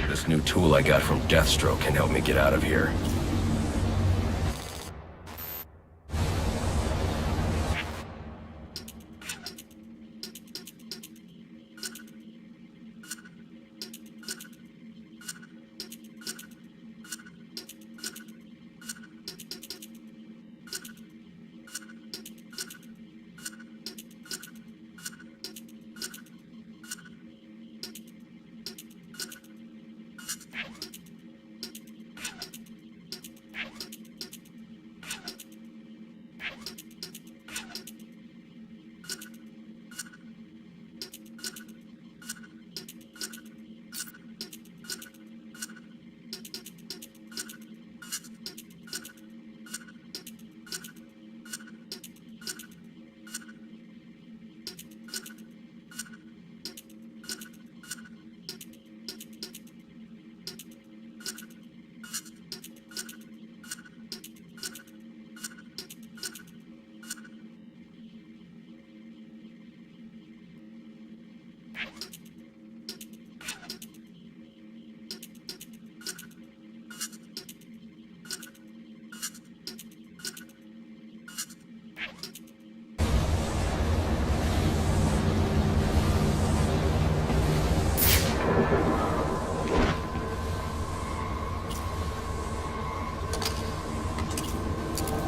This new tool I got from Deathstroke can help me get out of here.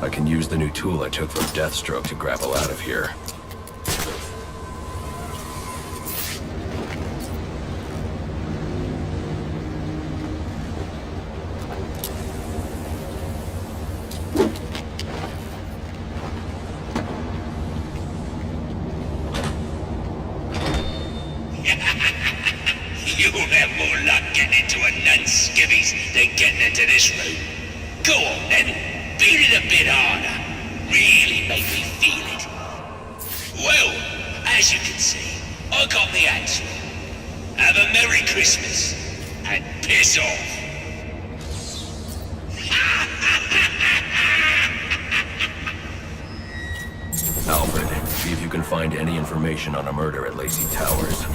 I can use the new tool I took from Deathstroke to grapple out of here. You'll have more luck getting into a nun's skivvies than getting into this room. Go on then. Beat it a bit harder. Really make me feel it. Well, as you can see, I got the answer. Have a Merry Christmas and piss off. Alfred, see if you can find any information on a murder at Lacey Towers.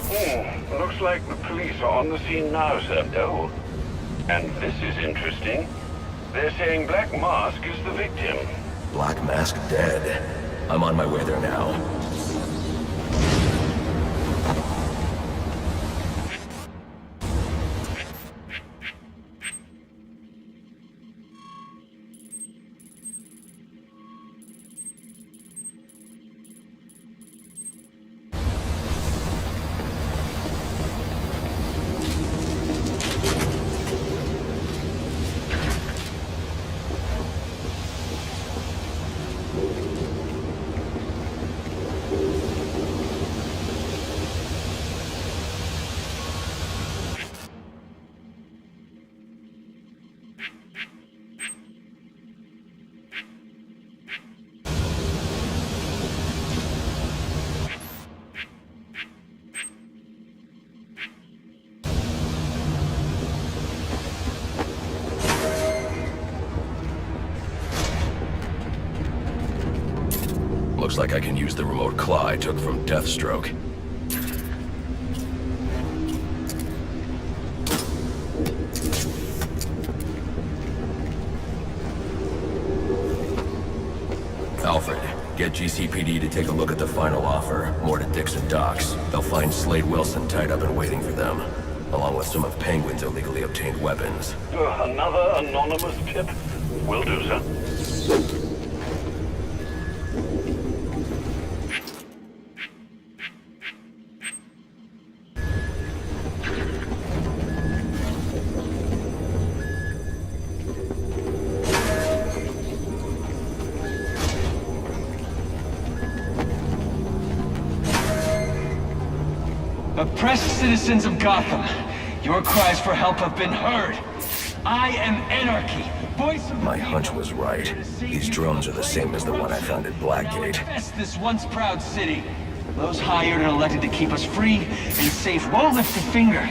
Looks like the police are on the scene now, Sir Doe. And this is interesting. They're saying Black Mask is the victim. Black Mask dead. I'm on my way there now. Looks like I can use the remote claw I took from Deathstroke. Alfred, get GCPD to take a look at the final offer, more to Dixon Docks. They'll find Slade Wilson tied up and waiting for them, along with some of Penguin's illegally obtained weapons. Another anonymous tip? Will do, sir. Oppressed citizens of Gotham, your cries for help have been heard. I am Anarchy, voice of the My people. hunch was right. These drones are the same as the one I found at Blackgate. Infest this once proud city. Those hired and elected to keep us free and safe won't lift a finger.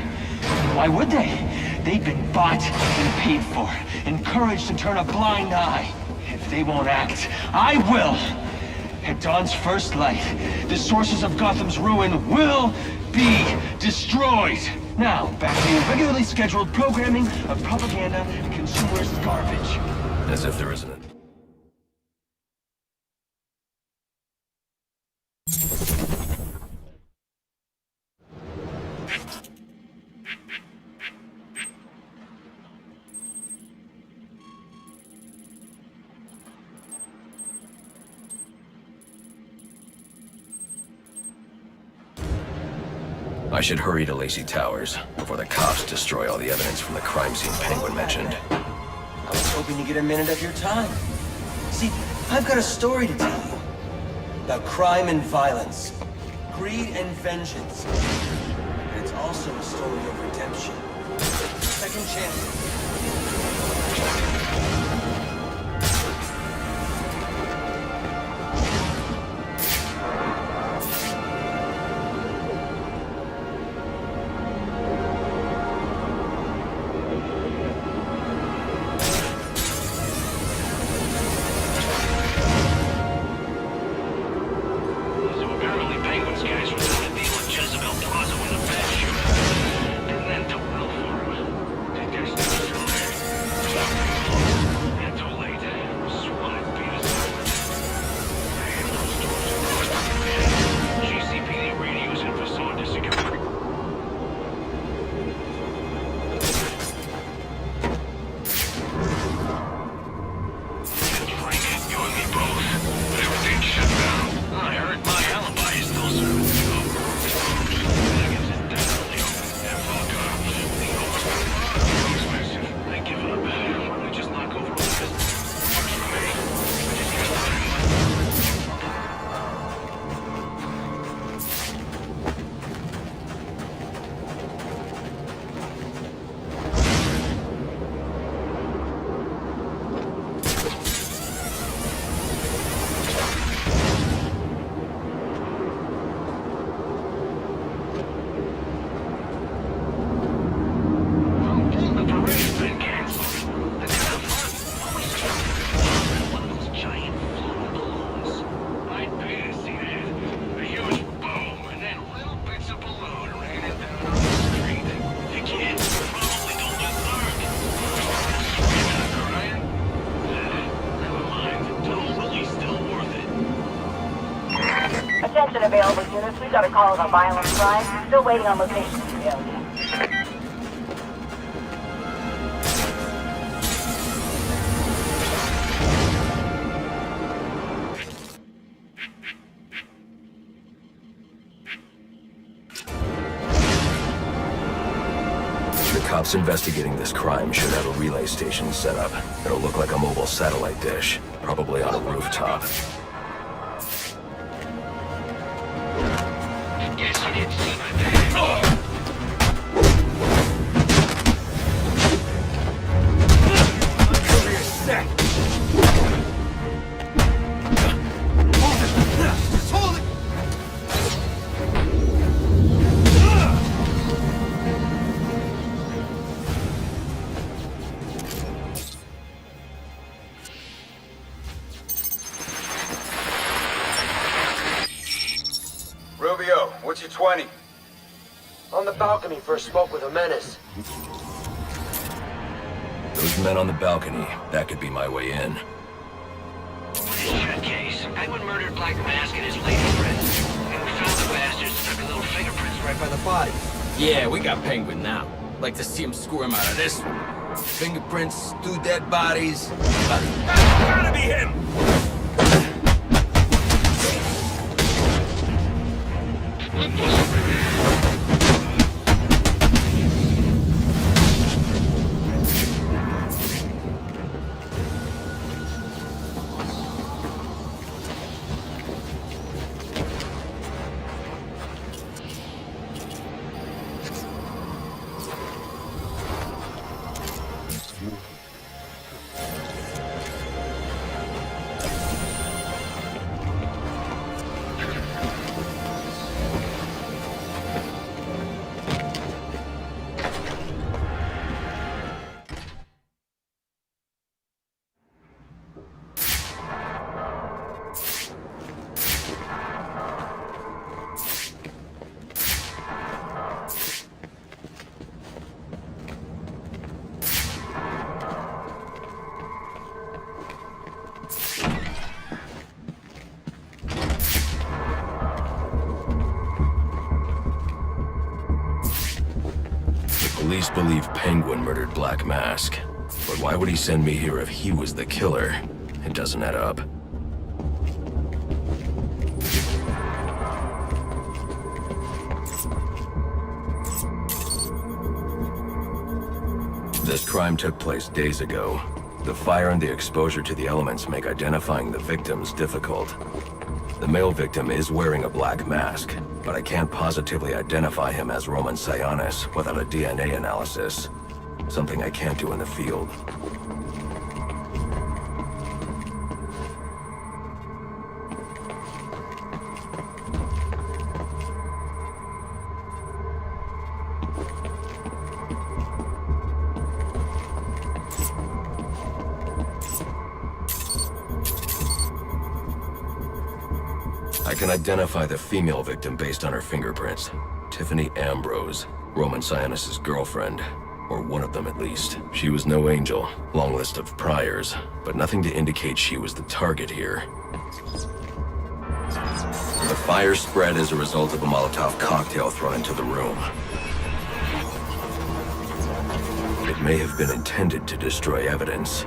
Why would they? They've been bought and paid for, encouraged to turn a blind eye. If they won't act, I will. At dawn's first light, the sources of Gotham's ruin will be destroyed. Now, back to your regularly scheduled programming of propaganda and consumerist garbage. As if there isn't. I should hurry to Lacey Towers before the cops destroy all the evidence from the crime scene Penguin mentioned. I was hoping to get a minute of your time. See, I've got a story to tell you. About crime and violence. Greed and vengeance. And it's also a story of redemption. Second chance. Attention available units. We've got a call of a violent crime. Still waiting on location details. The cops investigating this crime should have a relay station set up. It'll look like a mobile satellite dish, probably on a rooftop. Guess you didn't see my bag. Cover your set! Just hold it! Rubio, what's your 20? On the balcony for a smoke with a menace. Those men on the balcony, that could be my way in. Shit case. Penguin murdered Black Mask and his lady friend. And we found the bastards stuck a little fingerprints right by the body. Yeah, we got Penguin now. Like to see him squirm out of this one. Fingerprints, 2 dead bodies. Gotta be him! police believe Penguin murdered Black Mask. But why would he send me here if he was the killer? It doesn't add up. This crime took place days ago. The fire and the exposure to the elements make identifying the victims difficult. The male victim is wearing a black mask, but I can't positively identify him as Roman Sionis without a DNA analysis. Something I can't do in the field. I can identify the female victim based on her fingerprints. Tiffany Ambrose, Roman Sionis' girlfriend. Or one of them at least. She was no angel, long list of priors, but nothing to indicate she was the target here. The fire spread as a result of a Molotov cocktail thrown into the room. It may have been intended to destroy evidence.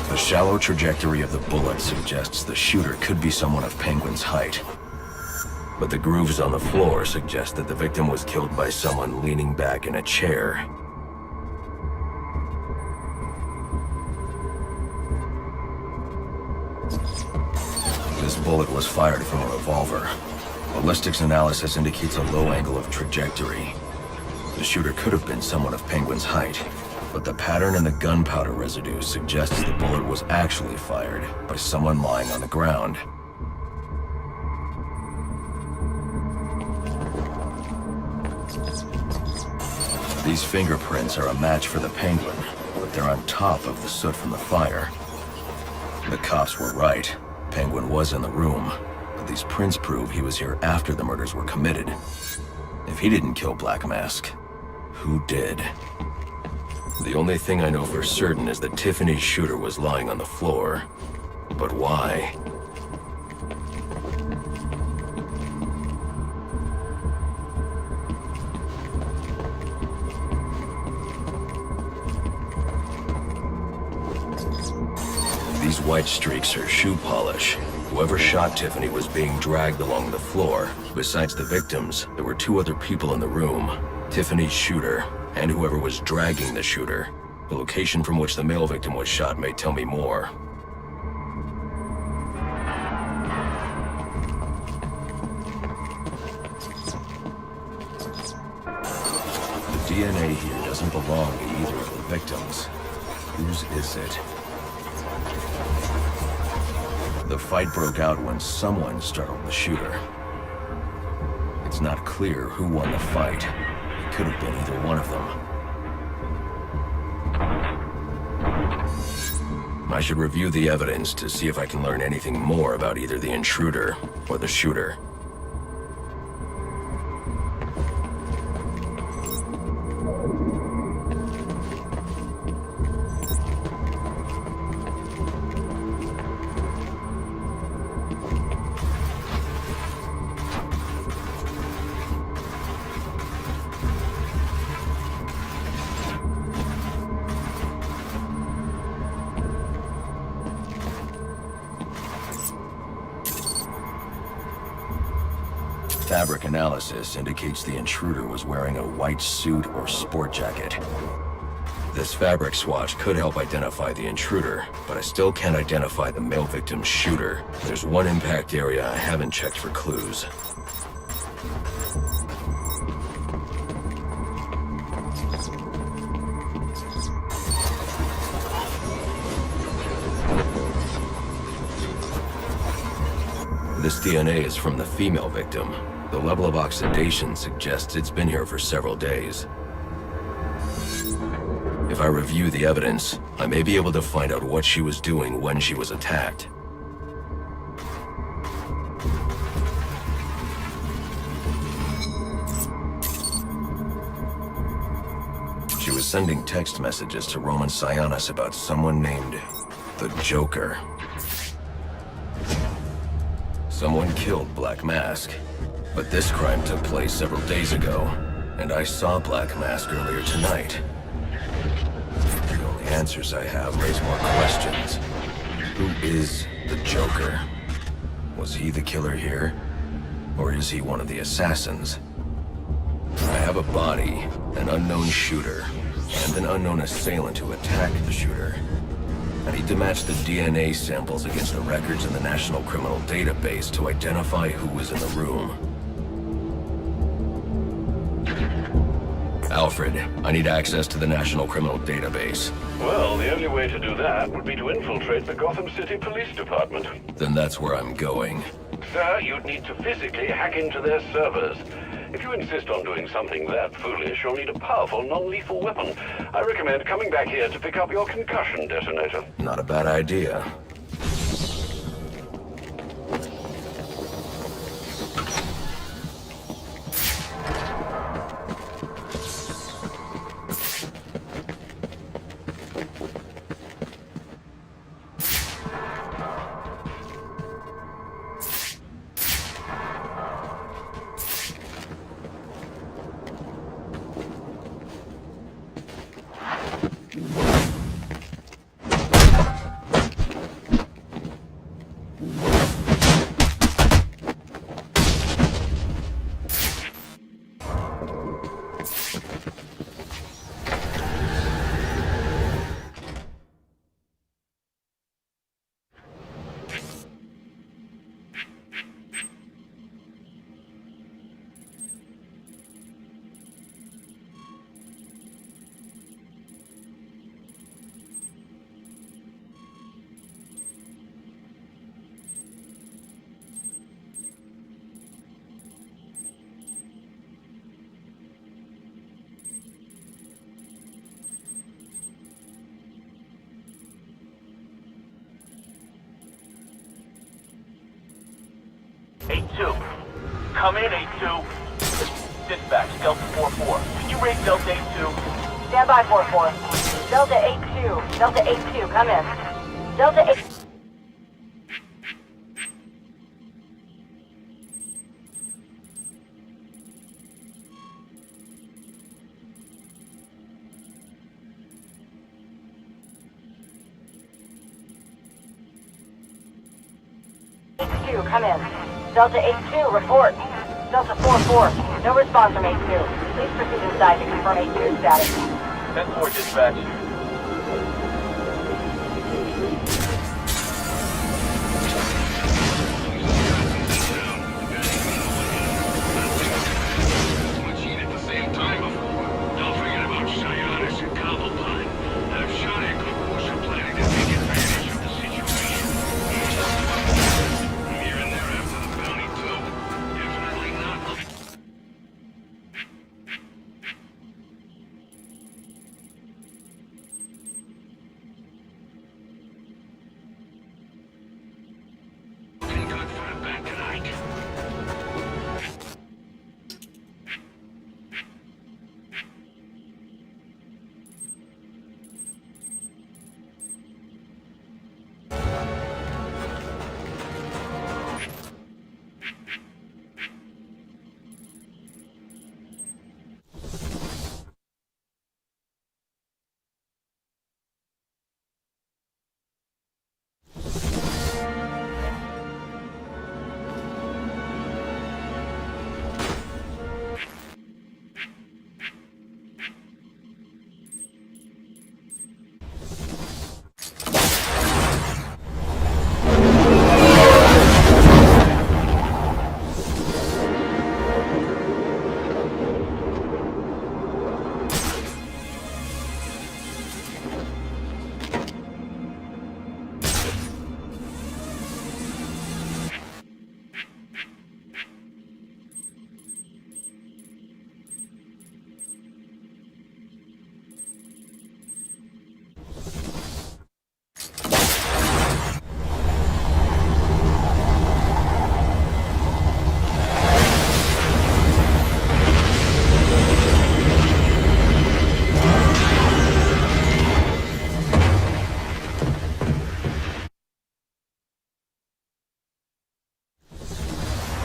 The shallow trajectory of the bullet suggests the shooter could be someone of Penguin's height. But the grooves on the floor suggest that the victim was killed by someone leaning back in a chair. This bullet was fired from a revolver. Ballistics analysis indicates a low angle of trajectory. The shooter could have been someone of Penguin's height. But the pattern in the gunpowder residue suggests the bullet was actually fired by someone lying on the ground. These fingerprints are a match for the Penguin, but they're on top of the soot from the fire. The cops were right. Penguin was in the room, but these prints prove he was here after the murders were committed. If he didn't kill Black Mask, who did? The only thing I know for certain is that Tiffany's shooter was lying on the floor. But why? These white streaks are shoe polish. Whoever shot Tiffany was being dragged along the floor. Besides the victims, there were two other people in the room. Tiffany's shooter, and whoever was dragging the shooter. The location from which the male victim was shot may tell me more. The DNA here doesn't belong to either of the victims. Whose is it? The fight broke out when someone startled the shooter. It's not clear who won the fight. It could have been either one of them. I should review the evidence to see if I can learn anything more about either the intruder or the shooter. Fabric analysis indicates the intruder was wearing a white suit or sport jacket. This fabric swatch could help identify the intruder, but I still can't identify the male victim's shooter. There's one impact area I haven't checked for clues. This DNA is from the female victim. The level of oxidation suggests it's been here for several days. If I review the evidence, I may be able to find out what she was doing when she was attacked. She was sending text messages to Roman Sionis about someone named the Joker. Someone killed Black Mask, but this crime took place several days ago, and I saw Black Mask earlier tonight. The only answers I have raise more questions. Who is the Joker? Was he the killer here? Or is he one of the assassins? I have a body, an unknown shooter, and an unknown assailant who attacked the shooter. I need to match the DNA samples against the records in the National Criminal Database to identify who was in the room. Alfred, I need access to the National Criminal Database. Well, the only way to do that would be to infiltrate the Gotham City Police Department. Then that's where I'm going. Sir, you'd need to physically hack into their servers. If you insist on doing something that foolish, you'll need a powerful, non-lethal weapon. I recommend coming back here to pick up your concussion detonator. Not a bad idea. Come in, 8-2. Dispatch, Delta 4-4. Can you rate Delta 8-2? Stand by, 4-4. Delta 8-2. Delta 8-2, come in. Delta 8... Come in. Delta 8-2, report. Delta 4-4, no response from 8-2. Please proceed inside to confirm 8-2's status. 10-4, dispatch.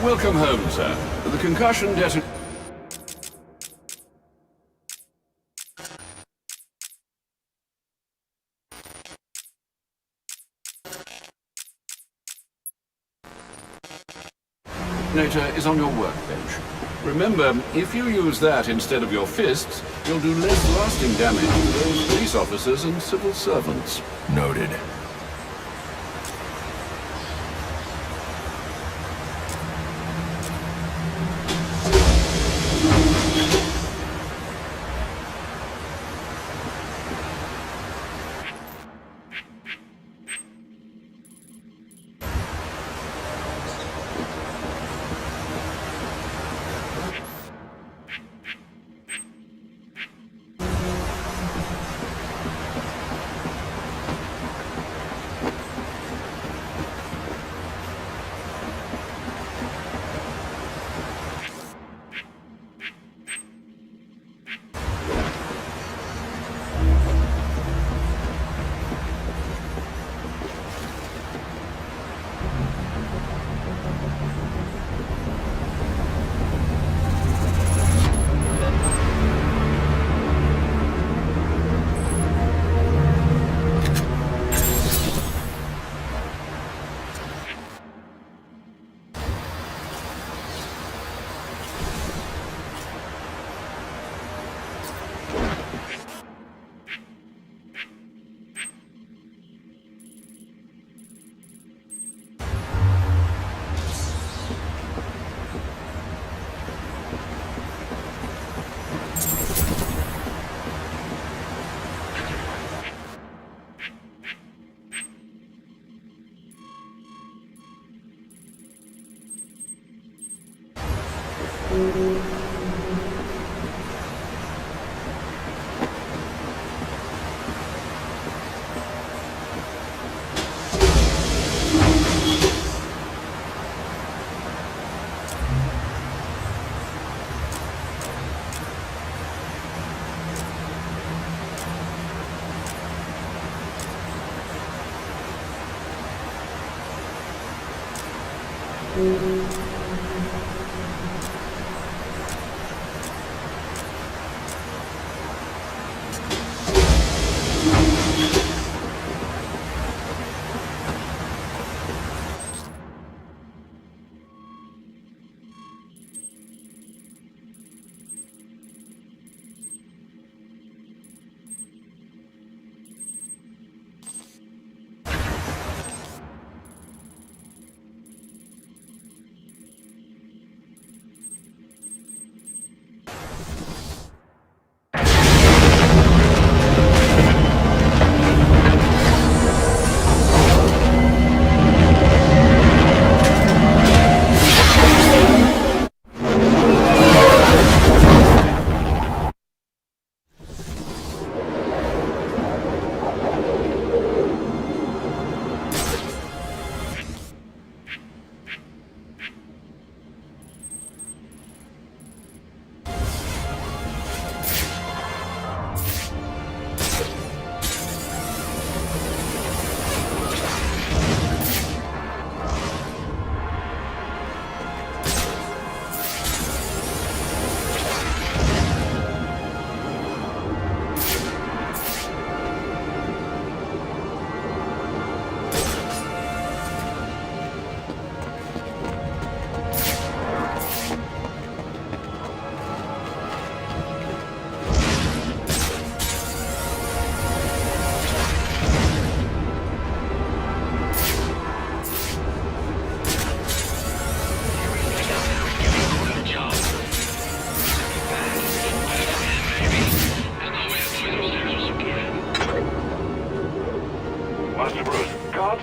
Welcome home, sir. The concussion detonator is on your workbench. Remember, if you use that instead of your fists, you'll do less lasting damage to those police officers and civil servants. Noted.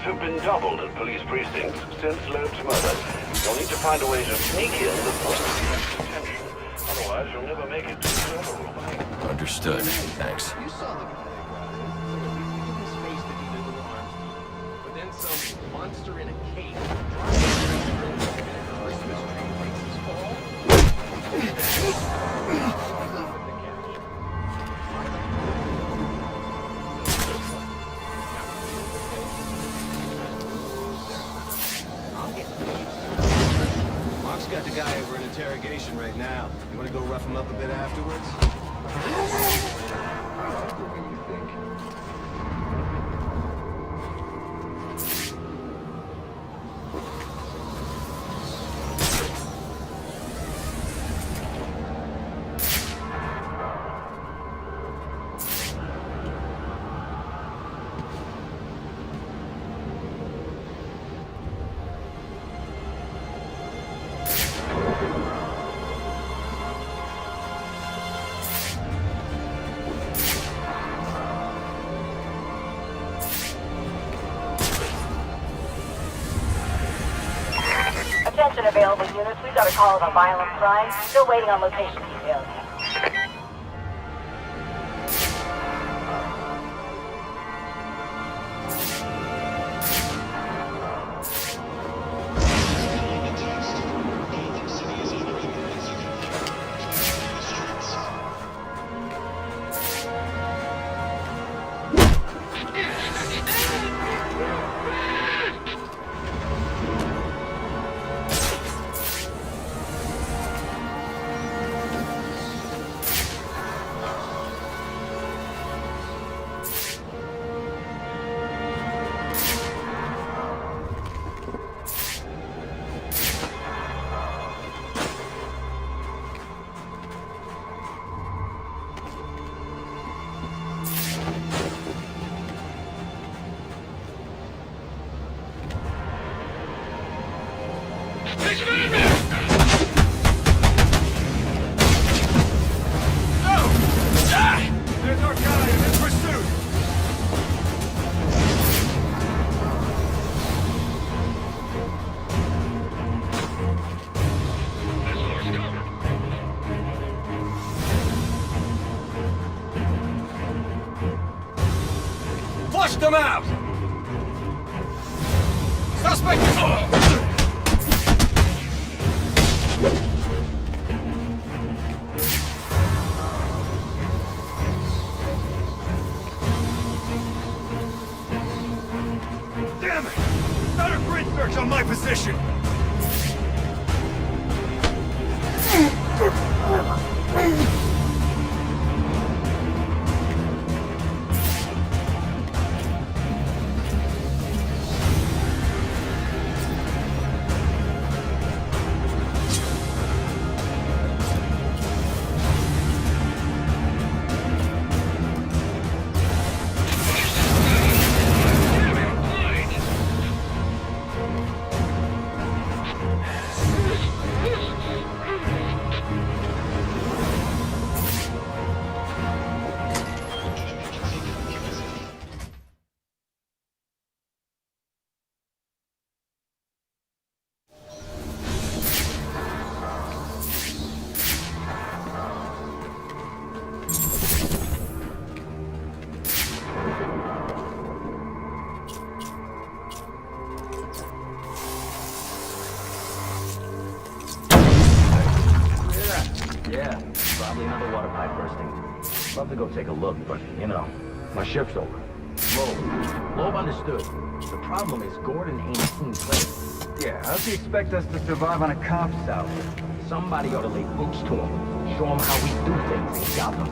have been doubled at police precincts since Loeb's murder. You'll need to find a way to sneak in before detention. Otherwise, you'll never make it to the server room. Understood. Thanks. You saw the guy, right? His face to be little arms, but then some monster in a cape Christmas tree makes his fall. got the guy over in interrogation right now. You wanna go rough him up a bit afterwards? The way you think. Attention available units, we've got a call of a violent crime. Still waiting on location details. There's our guy in pursuit! Flush them out! Suspect is... Damn it! Not a grid search on my position! Yeah, probably another water pipe bursting. Love to go take a look, but, you know, my shift's over. Loeb understood. The problem is Gordon ain't a clean plate. Yeah, how's he expect us to survive on a cop's salary? Somebody ought to lay boots to him. Show him how we do things in Gotham.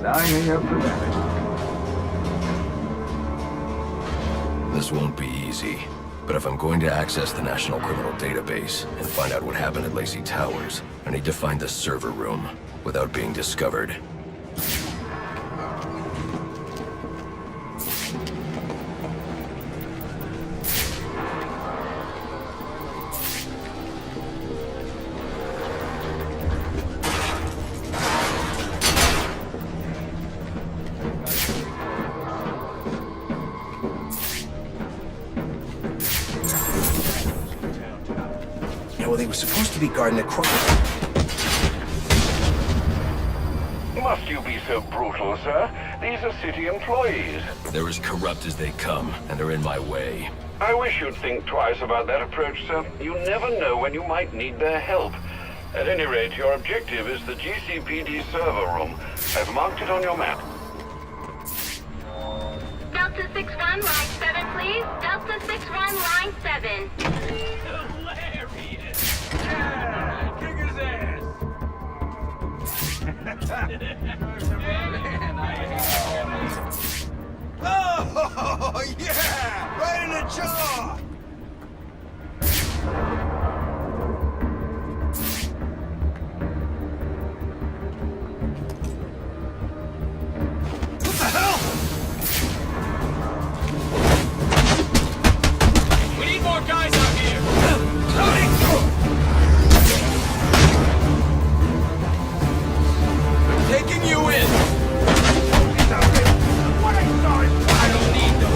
Sign me up for that. This won't be easy. But if I'm going to access the National Criminal Database and find out what happened at Lacey Towers, I need to find the server room without being discovered. Well, they were supposed to be guarding the cross. Must you be so brutal, sir? These are city employees. They're as corrupt as they come, and they're in my way. I wish you'd think twice about that approach, sir. You never know when you might need their help. At any rate, your objective is the GCPD server room. I've marked it on your map. Delta 61, line 7, please. Delta 61, line 7. Hilarious! Oh, yeah! Right in the jaw! What the hell? We need more guys out here! Taking you in! What I saw is I don't need you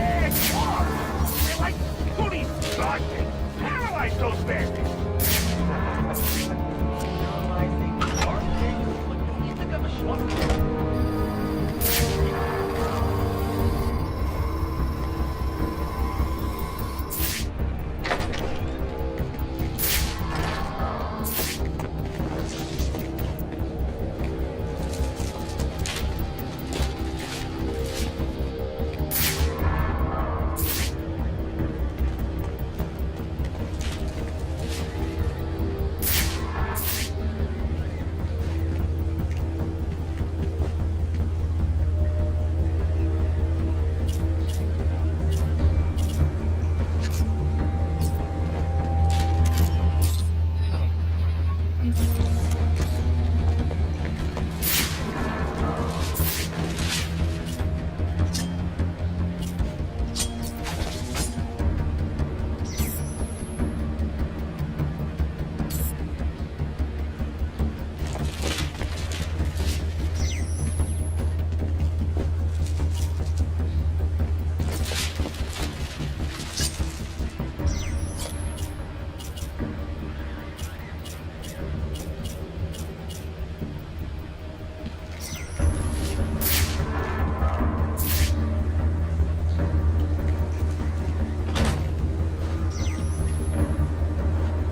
weak-ass cars! They're like goodies sausage! Paralyze those bastards!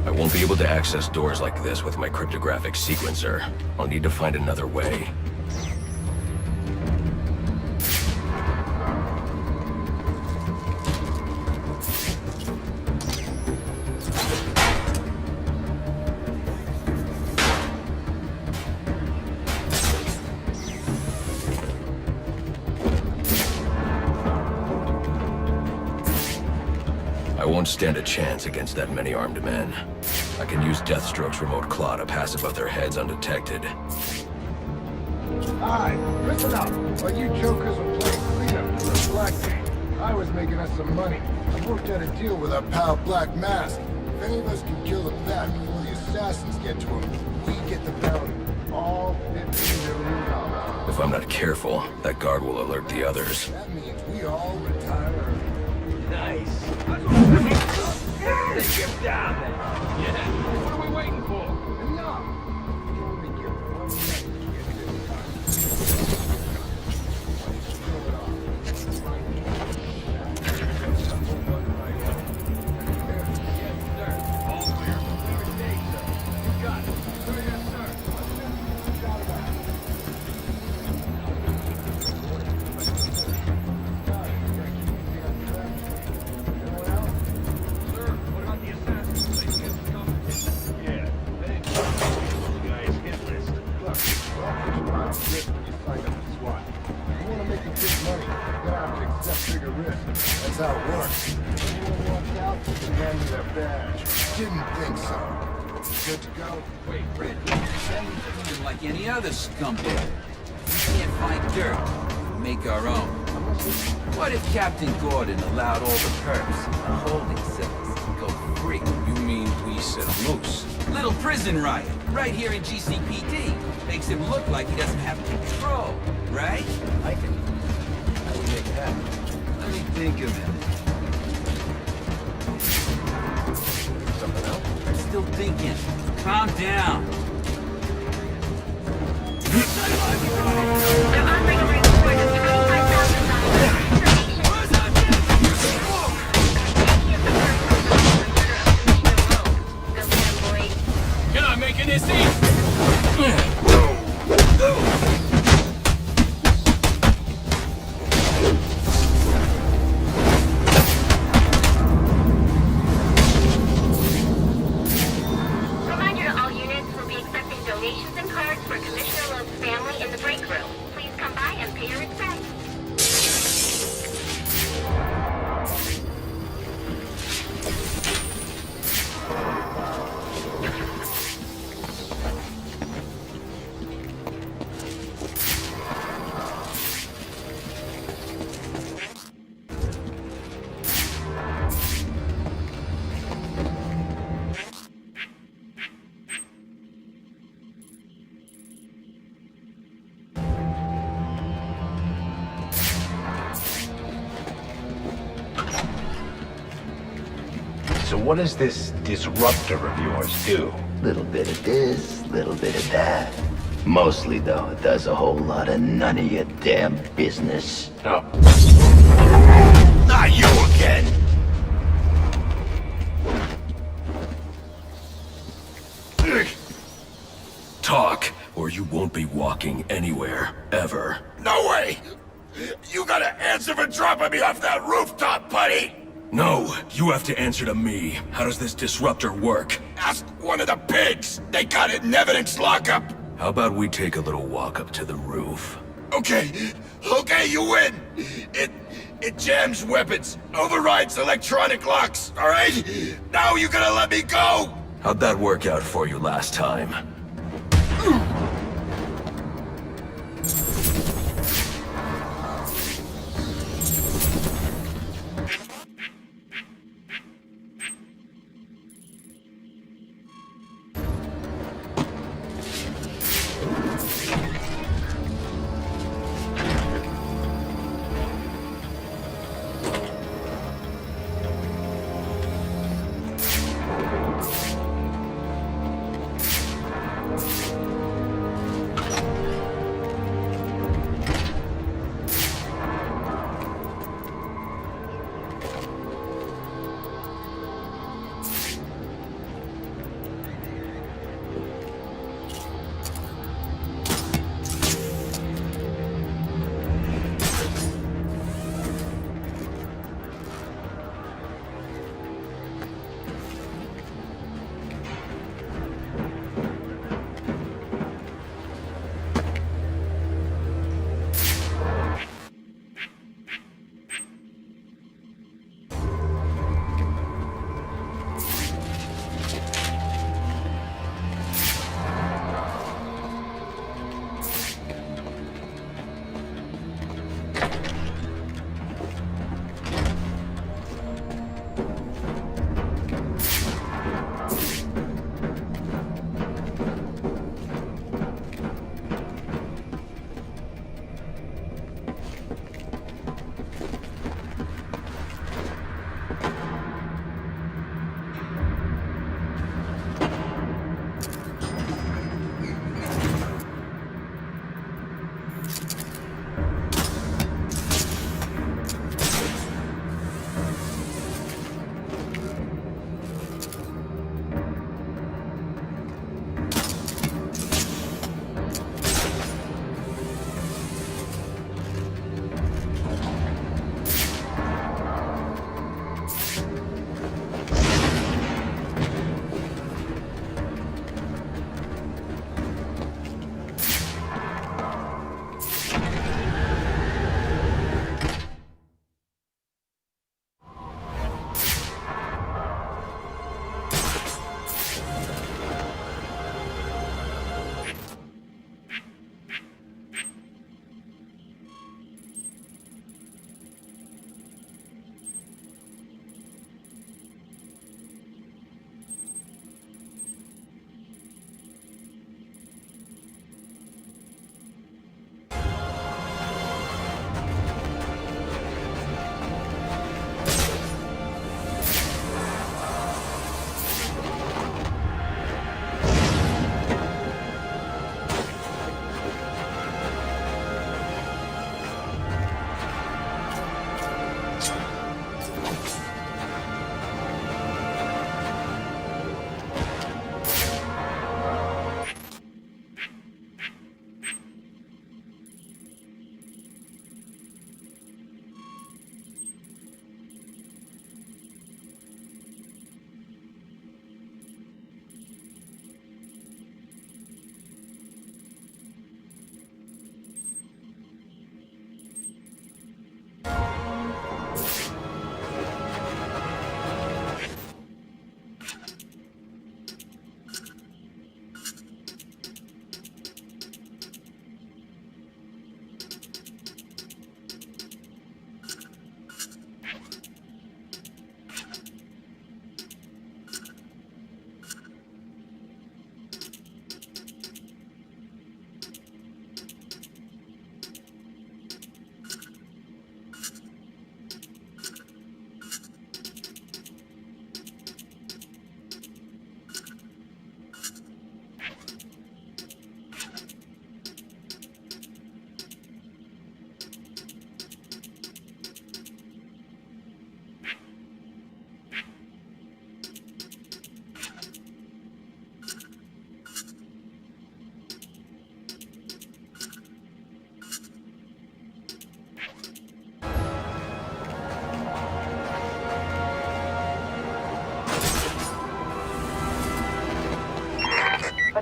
I won't be able to access doors like this with my cryptographic sequencer. I'll need to find another way. I won't stand a chance against that many armed men. I can use Deathstroke's remote claw to pass above their heads undetected. Hi, listen up. While you jokers were playing cleanup for the Black Gang, I was making us some money. I worked out a deal with our pal Black Mask. If any of us can kill the Bat before the assassins get to him, we get the bounty. All $15 million. If I'm not careful, that guard will alert the others. That means we all retire early. Nice. Let's get down then. Yeah. What are we waiting for? Enough! You only get one night to get this time. Kill it off. That's how it works. Anyone walks out, you can hand me their badge. Didn't think so. Good to go? Wait, Fred. You're like any other scumbag. We can't find dirt. We make our own. What if Captain Gordon allowed all the perps in the holding cells to go free? You mean we set them loose? Little prison riot, right here in GCPD. Makes him look like he doesn't have control, right? I can. How do we make it happen? Let me think a minute. Something else? I'm still thinking. Calm down. You're not making this easy! what does this disruptor of yours do? Little bit of this, little bit of that. Mostly, though, it does a whole lot of none of your damn business. Oh. Not you again! Talk, or you won't be walking anywhere, ever. No way! You gotta answer for dropping me off that rooftop, buddy! No, you have to answer to me. How does this disruptor work? Ask one of the pigs! They got it in evidence lockup! How about we take a little walk up to the roof? Okay, you win! It jams weapons, overrides electronic locks, alright? Now you gotta let me go! How'd that work out for you last time?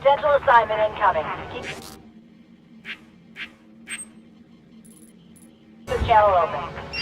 Potential assignment incoming. Keep this channel open.